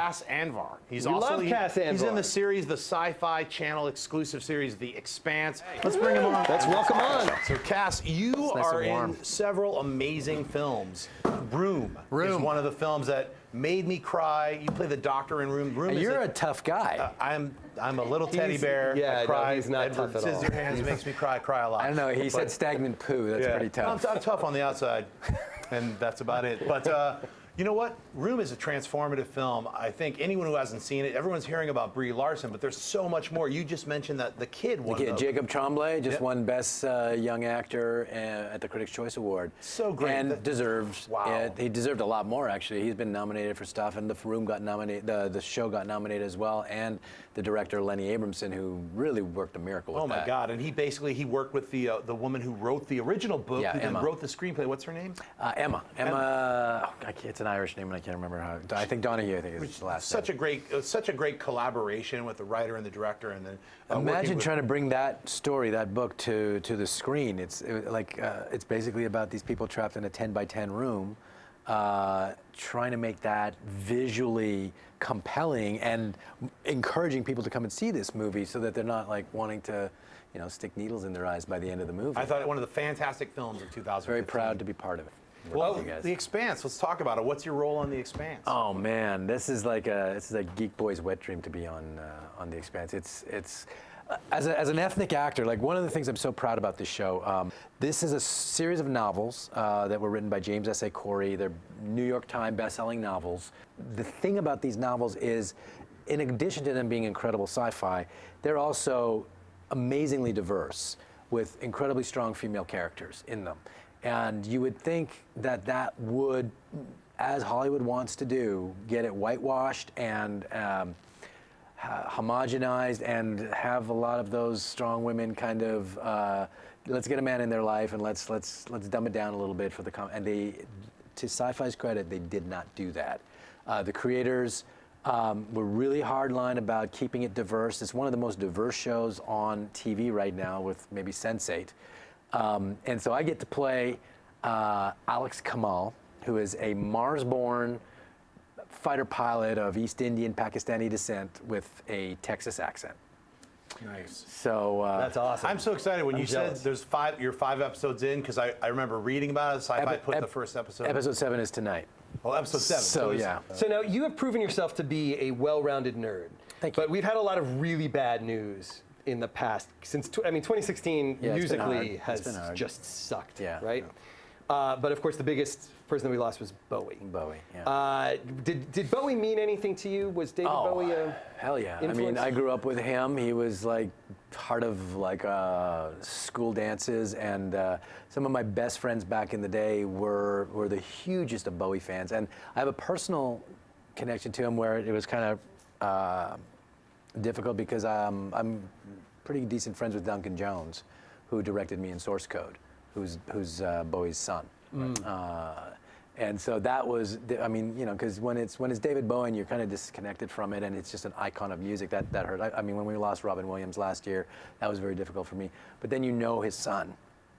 Cas Anvar. Cas Anvar. He's in the series, the SyFy channel exclusive series, The Expanse. Let's bring him on. Let's welcome on. So Cas, you are in several amazing films. Room is one of the films that made me cry. You play the doctor in Room. You're a tough guy. I'm a little teddy bear. Yeah, I cry. no, he's not tough at all. Scissorhands makes me cry a lot. I don't know. He said stagnant poo. That's pretty tough. I'm tough on the outside, and that's about it. But you know what? Room is a transformative film. I think anyone who hasn't seen it, everyone's hearing about Brie Larson, but there's so much more. You just mentioned that the kid won. Jacob Tremblay just won Best Young Actor at the Critics' Choice Award. So great. And deserved it. He deserved a lot more, actually. He's been nominated for stuff, and the Room got nominated, the show got nominated as well, and the director, Lenny Abramson, who really worked a miracle with that. Oh my God, and he worked with the woman who wrote the original book, who then wrote the screenplay. What's her name? Emma. It's an Irish name, and I can't remember how. I think Donahue, I think is the last name. Such a great collaboration with the writer and the director, and then imagine trying to bring that story, that book, to the screen. It's basically about these people trapped in a 10-by-10 room, trying to make that visually compelling and encouraging people to come and see this movie, so that they're not like wanting to, stick needles in their eyes by the end of the movie. I thought it one of the fantastic films of 2015. Very proud to be part of it. Well, The Expanse. Let's talk about it. What's your role on The Expanse? Oh man, this is like a geek boy's wet dream to be on The Expanse. It's as an ethnic actor, like one of the things I'm so proud about this show. This is a series of novels that were written by James S.A. Corey. They're New York Times best-selling novels. The thing about these novels is, in addition to them being incredible sci-fi, they're also amazingly diverse, with incredibly strong female characters in them. And you would think that would, as Hollywood wants to do, get it whitewashed and homogenized and have a lot of those strong women kind of, let's get a man in their life and let's dumb it down a little bit for the and they, to SyFy's credit, they did not do that. The creators were really hardline about keeping it diverse. It's one of the most diverse shows on TV right now, with maybe Sense8. And so I get to play Alex Kamal, who is a Mars-born fighter pilot of East Indian Pakistani descent with a Texas accent. Nice. So that's awesome. I'm so excited when you said you're 5 episodes in, because I remember reading about it. SyFy put the first episode. Episode 7 is tonight. Well, episode 7. So yeah. So now you have proven yourself to be a well-rounded nerd. Thank you. But we've had a lot of really bad news in the past, since 2016 musically has just sucked, right? But of course, the biggest person that we lost was Bowie. Bowie, yeah. Did Bowie mean anything to you? Was David Bowie a hell yeah. influence? I mean, I grew up with him. He was like part of like school dances, and some of my best friends back in the day were the hugest of Bowie fans. And I have a personal connection to him where it was kind of difficult, because I'm pretty decent friends with Duncan Jones, who directed me in Source Code, who's Bowie's son. And so that was, I mean, because when it's David Bowie and you're kind of disconnected from it, and it's just an icon of music, that hurt. I mean, when we lost Robin Williams last year, that was very difficult for me. But then his son,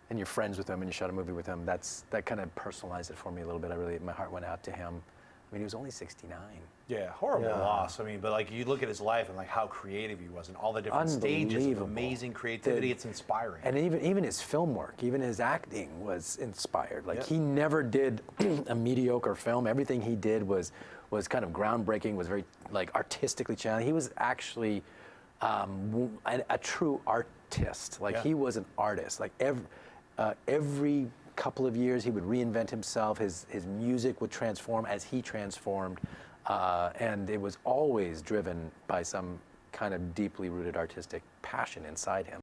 and you're friends with him, and you shot a movie with him. That kind of personalized it for me a little bit. My heart went out to him. I mean, he was only 69. Yeah, horrible loss. I mean, but like you look at his life and like how creative he was, and all the different stages of amazing creativity. It's inspiring. And even his film work, even his acting was inspired. Like he never did a mediocre film. Everything he did was kind of groundbreaking. Was very like artistically challenging. He was actually a true artist. Like he was an artist. Like every couple of years he would reinvent himself. His music would transform as he transformed. And it was always driven by some kind of deeply rooted artistic passion inside him.